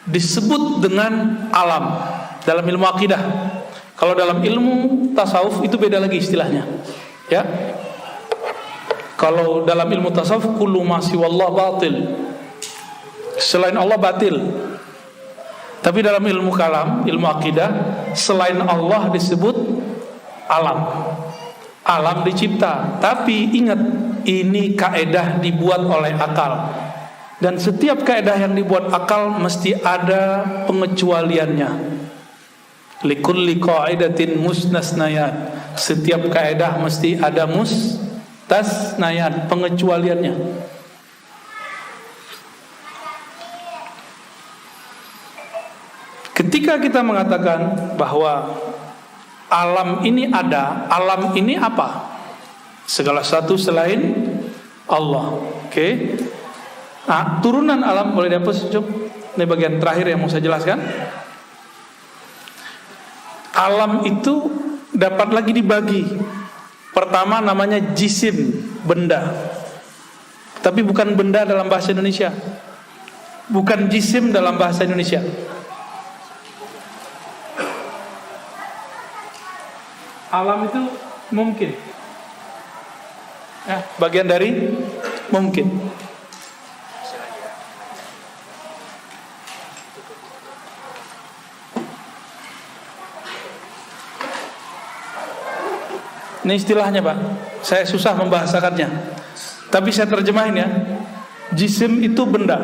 disebut dengan alam dalam ilmu akidah. Kalau dalam ilmu tasawuf itu beda lagi istilahnya. Ya. Kalau dalam ilmu tasawuf kullu ma siwallah batil. Selain Allah batil. Tapi dalam ilmu kalam, ilmu akidah, selain Allah disebut alam. Alam dicipta. Tapi ingat, ini kaedah dibuat oleh akal. Dan setiap kaedah yang dibuat akal mesti ada pengecualiannya. Likulli qaidatin musnasnayat. Setiap kaedah mesti ada tasnayat, pengecualiannya. ketika kita mengatakan bahwa alam ini ada, alam ini apa? Segala sesuatu selain Allah. Oke. Nah, turunan alam boleh dihapus, Cuk. Ini bagian terakhir yang mau saya jelaskan. Alam itu dapat lagi dibagi. Pertama namanya jisim, benda. Tapi bukan benda dalam bahasa Indonesia. Bukan jisim dalam bahasa Indonesia. Alam itu mungkin. Ya, bagian dari mungkin. Ini istilahnya, Pak. Saya susah membahasakannya. Tapi saya terjemahin ya. Jisim itu benda.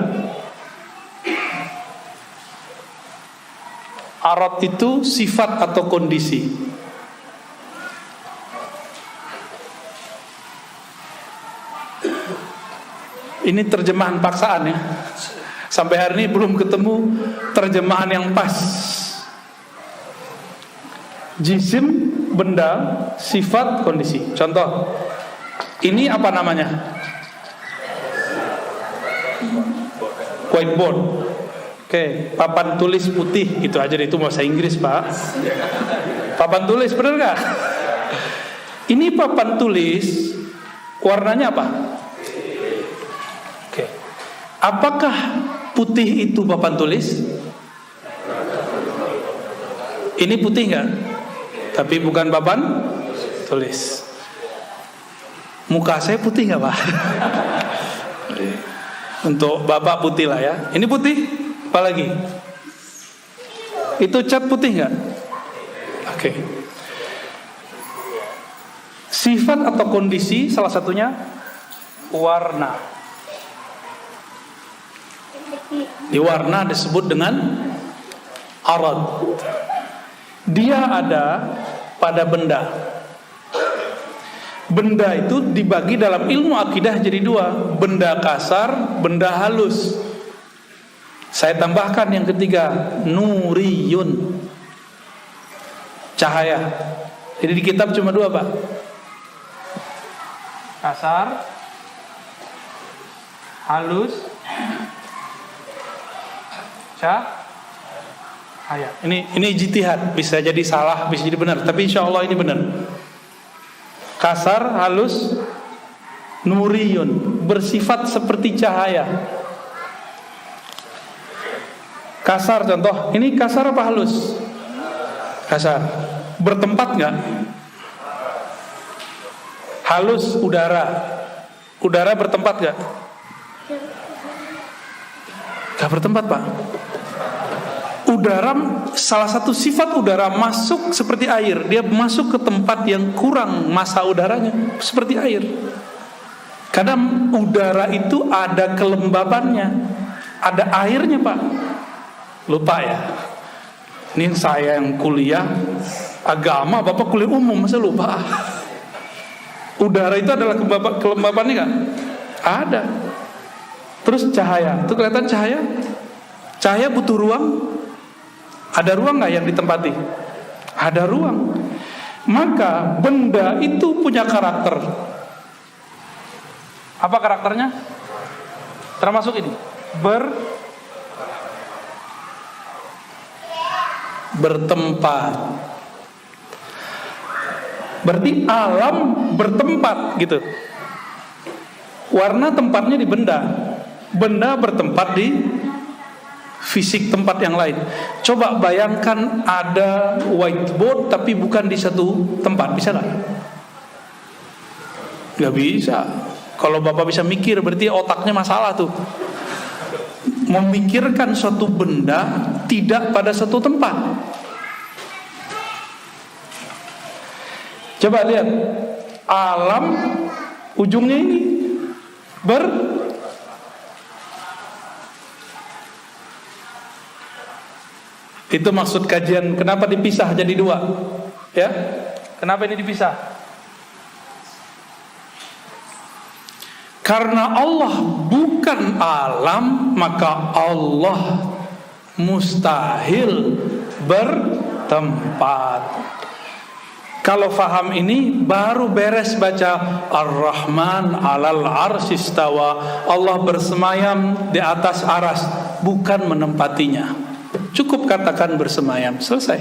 Arad itu sifat atau kondisi. Ini terjemahan paksaan ya. Sampai hari ini belum ketemu terjemahan yang pas. Jisim, benda, sifat, kondisi. Contoh, ini apa namanya? Whiteboard. Oke, papan tulis putih. Itu aja deh, itu bahasa Inggris, Pak. Papan tulis, benar nggak? Ini papan tulis, warnanya apa? Oke. Apakah putih itu papan tulis? Ini putih nggak? Tapi bukan papan tulis. Muka saya putih nggak, Pak? Untuk Bapak putih lah ya. Ini putih, apa lagi? Itu cat putih nggak? Oke. Sifat atau kondisi salah satunya warna. Di warna disebut dengan arad. Dia ada pada benda. Benda itu dibagi dalam ilmu akidah jadi dua, benda kasar, benda halus. Saya tambahkan yang ketiga, nuriyun, cahaya. Jadi di kitab cuma dua, Pak. Kasar, halus, cahaya. Ini ijtihad, bisa jadi salah, bisa jadi benar, tapi insya Allah ini benar. Kasar, halus, nuriyun, bersifat seperti cahaya. Kasar contoh, ini kasar apa halus? Kasar. Bertempat nggak? Halus, udara. Udara bertempat nggak? Nggak bertempat, Pak. Udara, salah satu sifat udara masuk seperti air. Dia masuk ke tempat yang kurang massa udaranya, seperti air. Kadang udara itu ada kelembabannya, ada airnya, Pak. Lupa ya. Ini saya yang kuliah agama, Bapak kuliah umum, masa lupa? Udara itu adalah kelembabannya nggak? Ada. Terus cahaya, itu kelihatan cahaya? Cahaya butuh ruang. Ada ruang nggak yang ditempati? Ada ruang. Maka benda itu punya karakter. Apa karakternya? Termasuk ini, bertempat. Berarti alam bertempat gitu. Warna tempatnya di benda. Benda bertempat di fisik tempat yang lain. Coba bayangkan ada whiteboard tapi bukan di satu tempat, bisa nggak? Nggak bisa. Kalau Bapak bisa mikir, berarti otaknya masalah tuh. Memikirkan suatu benda tidak pada satu tempat. Coba lihat, alam ujungnya ini itu maksud kajian kenapa dipisah jadi dua, ya? Kenapa ini dipisah? Karena Allah bukan alam, maka Allah mustahil bertempat. Kalau faham ini baru beres baca Ar-Rahman 'alal 'arsy istawa. Allah bersemayam di atas aras, bukan menempatinya. Cukup katakan bersemayam, selesai.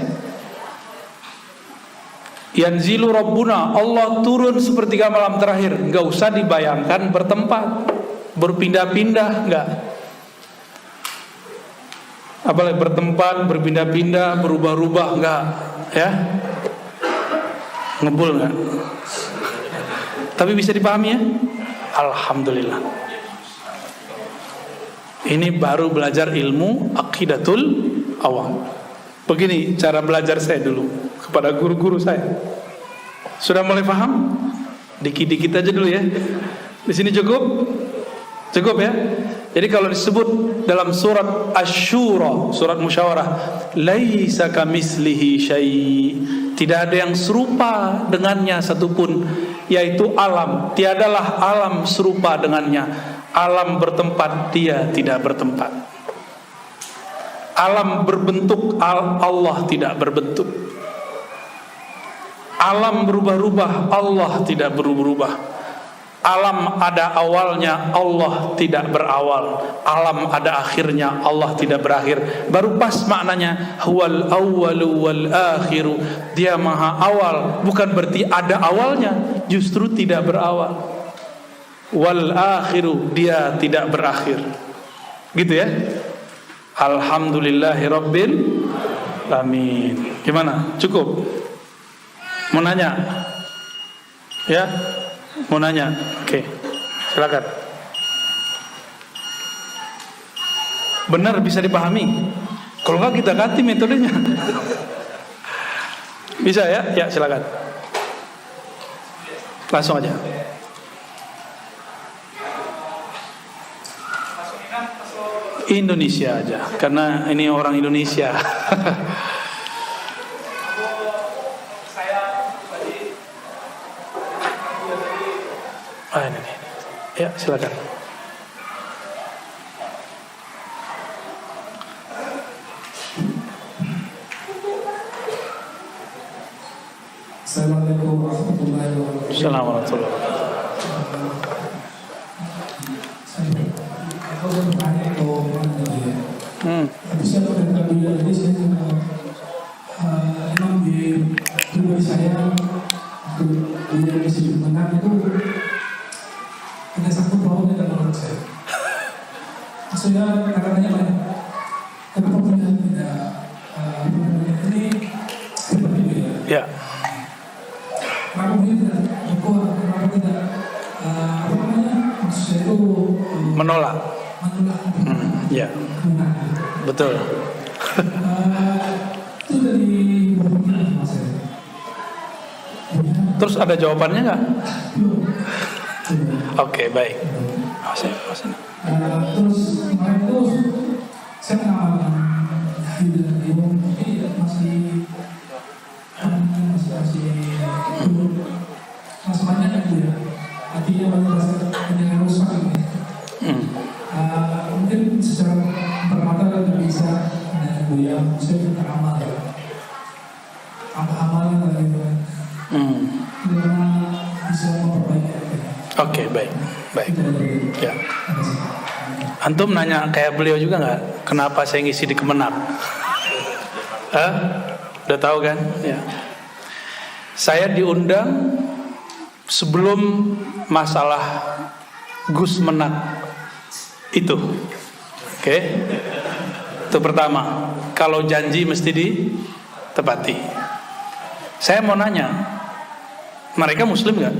Yanzilu Rabbuna, Allah turun sepertiga malam terakhir. Enggak usah dibayangkan bertempat, berpindah-pindah, enggak. Apalagi bertempat, berpindah-pindah, berubah-ubah, enggak, ya. Ngebul enggak? Tapi bisa dipahami ya? Alhamdulillah. Ini baru belajar ilmu aqidatul awam. Begini cara belajar saya dulu kepada guru-guru saya. Sudah mulai paham? Dikit-dikit aja dulu ya. Di sini cukup? Cukup ya? Jadi kalau disebut dalam surat Asy-Syura, surat musyawarah, laisa kamitslihi syai', tidak ada yang serupa dengannya satupun, yaitu alam. Tiadalah alam serupa dengannya. Alam bertempat, dia tidak bertempat. Alam berbentuk, Allah tidak berbentuk. Alam berubah-ubah, Allah tidak berubah-ubah. Alam ada awalnya, Allah tidak berawal. Alam ada akhirnya, Allah tidak berakhir. Baru pas maknanya huwal awwalu wal akhiru. Dia maha awal, bukan berarti ada awalnya, justru tidak berawal. Wal akhiru, dia tidak berakhir. Gitu ya. Alhamdulillahirabbil alamin. Gimana? Cukup? Mau nanya? Ya? Mau nanya? Oke, silakan. Benar bisa dipahami? Kalau enggak kita ganti metodenya. Bisa ya? Ya silakan. Langsung aja. Indonesia aja, karena ini orang Indonesia. Ini. Ya, silakan. Assalamualaikum warahmatullahi wabarakatuh. Assalamualaikum warahmatullahi ada satu problem dalam menurut saya. Maksudnya katanya banyak, tapi pertanyaan tidak ini seperti itu ya. Ya. Kenapa tidak berkuat? Kenapa tidak apa namanya? Maksud saya itu menolak. Ya. Betul. Itu dari berpikir mas saya. Terus ada jawabannya nggak? Oke, baik. Terus kemarin itu saya mengamalkan ini masih banyak gitu ya. Artinya banyak yang rusak ini. Mungkin secara permata tidak bisa bu ya, saya kita amal ya. Amal-amal gitu kan. Bagaimana bisa memperbaiki. Oke, baik. Ya. Antum nanya kayak beliau juga nggak? Kenapa saya ngisi di Kemenang? Udah tahu kan? Ya. Saya diundang sebelum masalah Gus Menak itu. Oke. Itu pertama. Kalau janji mesti ditepati. Saya mau nanya, mereka Muslim nggak?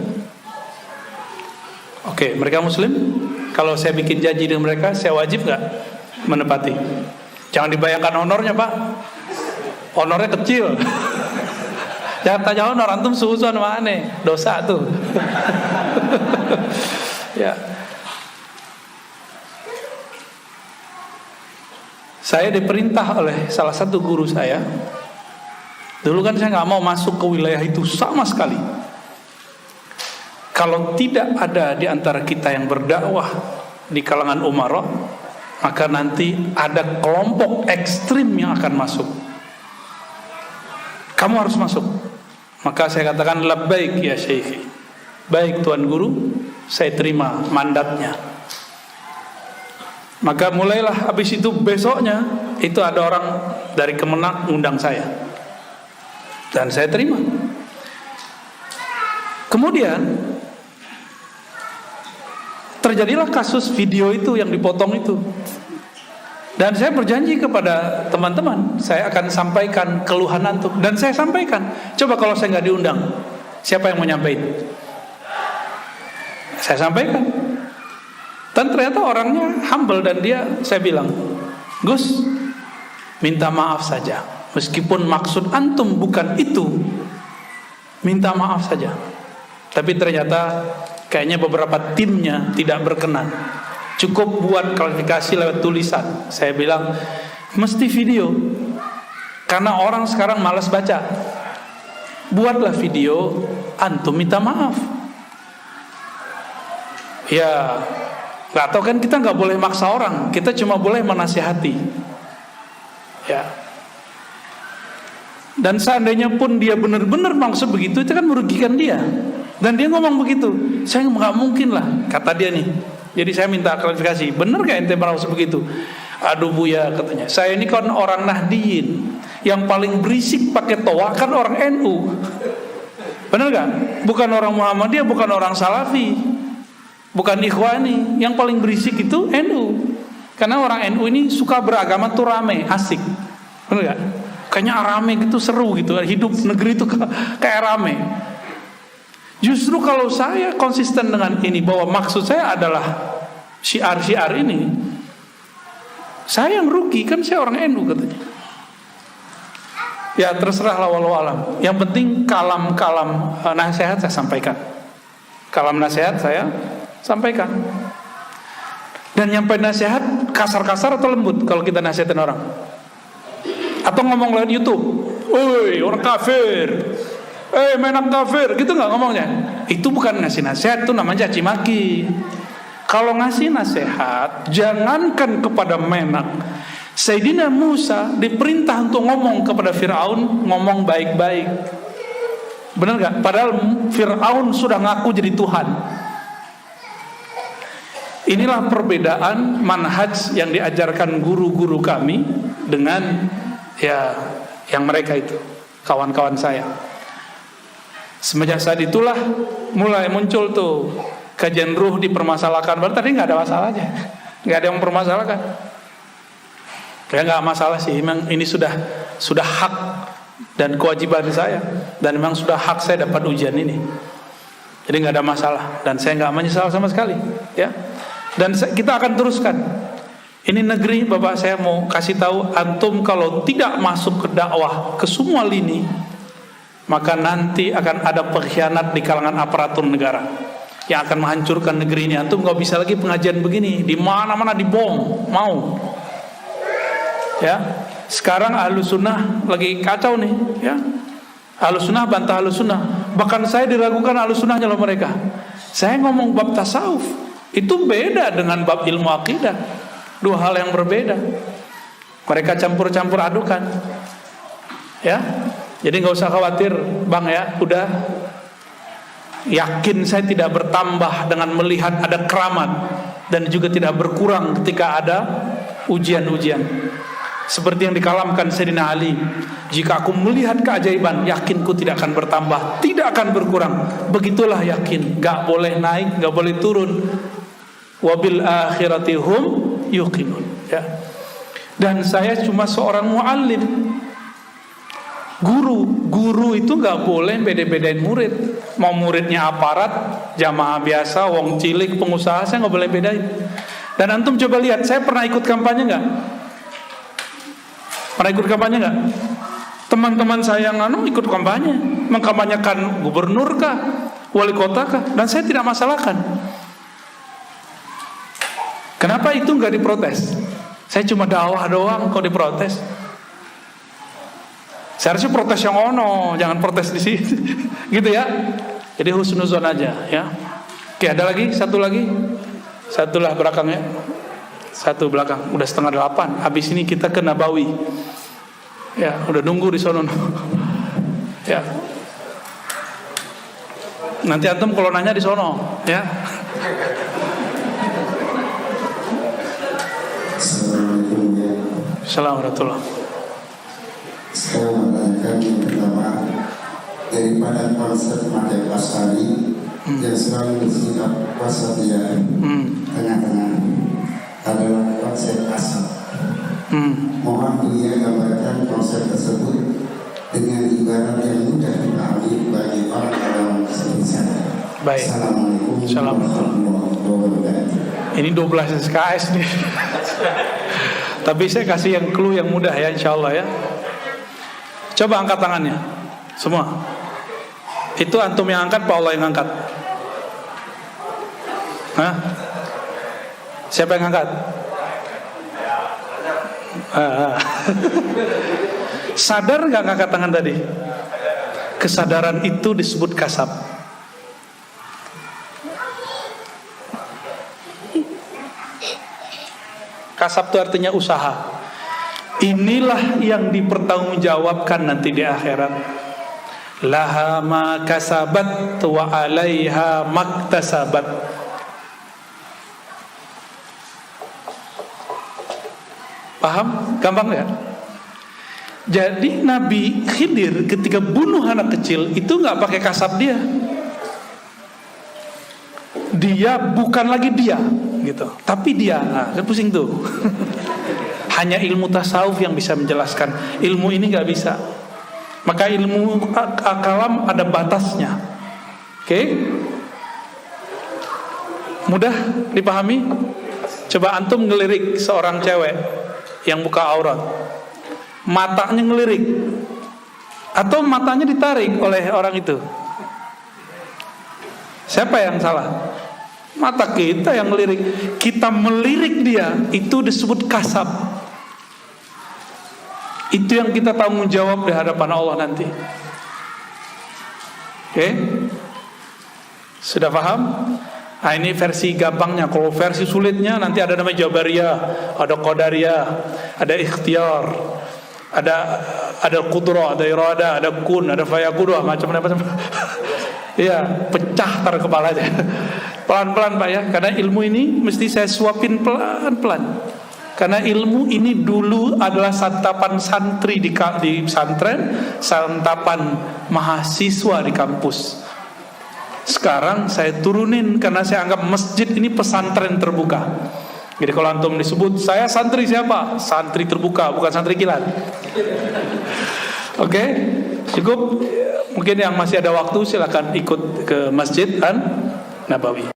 Oke, mereka Muslim. Kalau saya bikin janji dengan mereka, saya wajib nggak menepati? Jangan dibayangkan honornya, Pak. Honornya kecil. Jangan tanya honor, antum suuzon mana? Dosa tuh. Ya. Saya diperintah oleh salah satu guru saya. Dulu kan saya nggak mau masuk ke wilayah itu sama sekali. Kalau tidak ada di antara kita yang berdakwah di kalangan umara, maka nanti ada kelompok ekstrim yang akan masuk. kamu harus masuk. Maka saya katakan, labbaik ya syekhi, baik tuan guru, saya terima mandatnya. Maka mulailah, habis itu besoknya itu ada orang dari Kemenak ngundang saya, dan saya terima. Kemudian terjadilah kasus video itu yang dipotong itu. Dan saya berjanji kepada teman-teman, saya akan sampaikan keluhan antum. Dan saya sampaikan, coba kalau saya nggak diundang, siapa yang mau nyampein? Saya sampaikan. Dan ternyata orangnya humble, dan saya bilang, Gus, minta maaf saja. Meskipun maksud antum bukan itu, minta maaf saja. Tapi ternyata kayaknya beberapa timnya tidak berkenan. Cukup buat klarifikasi lewat tulisan. Saya bilang, mesti video, karena orang sekarang malas baca. Buatlah video, antum minta maaf. Ya, nggak tahu kan, kita nggak boleh maksa orang, kita cuma boleh menasihati. Ya. Dan seandainya pun dia benar-benar maksud begitu, itu kan merugikan dia. Dan dia ngomong begitu, saya nggak mungkin lah, kata dia nih. Jadi saya minta klarifikasi, benar gak ente maksud begitu? Aduh Buya, katanya, saya ini kan orang Nahdiyin, yang paling berisik pakai toa kan orang NU. Benar gak? Bukan orang Muhammadiyah, bukan orang Salafi, bukan Ikhwani. Yang paling berisik itu NU. Karena orang NU ini suka beragama tuh rame, asik. Benar gak? Kayaknya rame gitu, seru gitu, hidup negeri itu kayak rame. Justru kalau saya konsisten dengan ini, bahwa maksud saya adalah syiar-syiar ini, saya yang rugi, kan saya orang NU katanya. Ya terserahlah, walau alam. Yang penting kalam-kalam nasihat saya sampaikan. Kalam nasihat saya sampaikan. Dan nyampe nasihat kasar-kasar atau lembut kalau kita nasihatin orang? Atau ngomong lewat YouTube, "Woi, orang kafir. Menak kafir," gitu nggak ngomongnya? Itu bukan ngasih nasihat, itu namanya caci maki. Kalau ngasih nasihat, jangankan kepada Menak. Sayyidina Musa diperintah untuk ngomong kepada Fir'aun, ngomong baik-baik. Benar nggak? Padahal Fir'aun sudah ngaku jadi Tuhan. Inilah perbedaan manhaj yang diajarkan guru-guru kami dengan yang mereka itu, kawan-kawan saya. Semenjak saat itulah mulai muncul tuh kajian ruh dipermasalahkan. Padahal tadi nggak ada masalahnya, nggak ada yang mempermasalahkan. Kayak nggak masalah sih, memang ini sudah hak dan kewajiban saya, dan memang sudah hak saya dapat ujian ini. Jadi nggak ada masalah, dan saya nggak menyesal sama sekali, ya. Dan kita akan teruskan. Ini negeri, Bapak, saya mau kasih tahu antum, kalau tidak masuk ke dakwah ke semua lini, maka nanti akan ada pengkhianat di kalangan aparatur negara yang akan menghancurkan negeri ini. Antum nggak bisa lagi pengajian begini, di mana-mana dibom, mau. Ya, sekarang Ahlus Sunnah lagi kacau nih, ya. Ahlus Sunnah bantah Ahlus Sunnah. Bahkan saya diragukan Ahlus Sunnahnya loh mereka. Saya ngomong bab tasawuf, itu beda dengan bab ilmu akidah, dua hal yang berbeda. Mereka campur-campur adukan, ya. Jadi nggak usah khawatir, Bang, ya. Udah yakin saya tidak bertambah dengan melihat ada keramat, dan juga tidak berkurang ketika ada ujian-ujian. Seperti yang dikalamkan Sayyidina Ali, jika aku melihat keajaiban, yakinku tidak akan bertambah, tidak akan berkurang. Begitulah yakin, nggak boleh naik, nggak boleh turun. Wabil akhirati hum yuqinun, ya. Dan saya cuma seorang muallim. Guru itu nggak boleh beda-bedain murid. Mau muridnya aparat, jamaah biasa, wong cilik, pengusaha, saya nggak boleh bedain. Dan antum coba lihat, saya pernah ikut kampanye nggak? Pernah ikut kampanye nggak? Teman-teman saya yang ikut kampanye, mengkampanyekan gubernur kah, wali kota kah, dan saya tidak masalahkan. Kenapa itu nggak diprotes? Saya cuma dakwah doang, kok diprotes? Seharusnya protes yang ono, jangan protes di sini, gitu ya. Jadi husnuzon aja, ya. Oke, ada lagi, satu lagi, satulah belakang ya, satu belakang. Udah 7:30. Habis ini kita ke Nabawi, ya. Udah nunggu di sono. Ya. Nanti antum kalau nanya di sono, ya. Assalamualaikum ya. Assalamualaikum. Saya menanyakan yang pertama, daripada konsep Madep Asari yang selalu bersikap wasatiyah tengah-tengah adalah konsep asal. Mohon beliau gambarkan konsep tersebut dengan ibarat yang mudah dipahami bagi orang awam seperti saya. Baik. Assalamualaikum warahmatullahi wabarakatuh. Ini 12 SKS nih. Tapi saya kasih yang clue yang mudah ya, insyaallah ya. Coba angkat tangannya semua. Itu antum yang angkat, Pak Allah yang angkat? Hah? Siapa yang angkat? Sadar gak ngangkat tangan tadi? Kesadaran itu disebut kasab. Kasab itu artinya usaha. Inilah yang dipertanggungjawabkan nanti di akhirat. Laha ma kasabat wa 'alaiha maktasabat. Paham? Gampang ya? Jadi Nabi Khidir ketika bunuh anak kecil itu nggak pakai kasab dia. Dia bukan lagi dia, gitu. Tapi dia, saya pusing tuh. Hanya ilmu tasawuf yang bisa menjelaskan. Ilmu ini nggak bisa. Maka ilmu kalam ada batasnya. Oke? Mudah dipahami? Coba antum ngelirik seorang cewek yang buka aurat. Matanya ngelirik atau matanya ditarik oleh orang itu? Siapa yang salah? Mata kita yang ngelirik. Kita melirik dia, itu disebut kasab. Itu yang kita tanggung jawab di hadapan Allah nanti. Oke? Sudah paham? Nah, ini versi gampangnya. Kalau versi sulitnya nanti ada namanya Jabariyah, ada Qadariyah, ada Ikhtiar, ada Qudrah, ada Irada, ada Kun, ada Fayaqun, macam-macam. Iya, pecah tar kepalanya. Pelan-pelan Pak ya, karena ilmu ini mesti saya suapin pelan-pelan. Karena ilmu ini dulu adalah santapan santri di pesantren, santapan mahasiswa di kampus. Sekarang saya turunin karena saya anggap masjid ini pesantren terbuka. Jadi kalau antum disebut saya santri siapa? Santri terbuka, bukan santri kilat. Oke, cukup. Mungkin yang masih ada waktu silakan ikut ke Masjid An-Nabawi.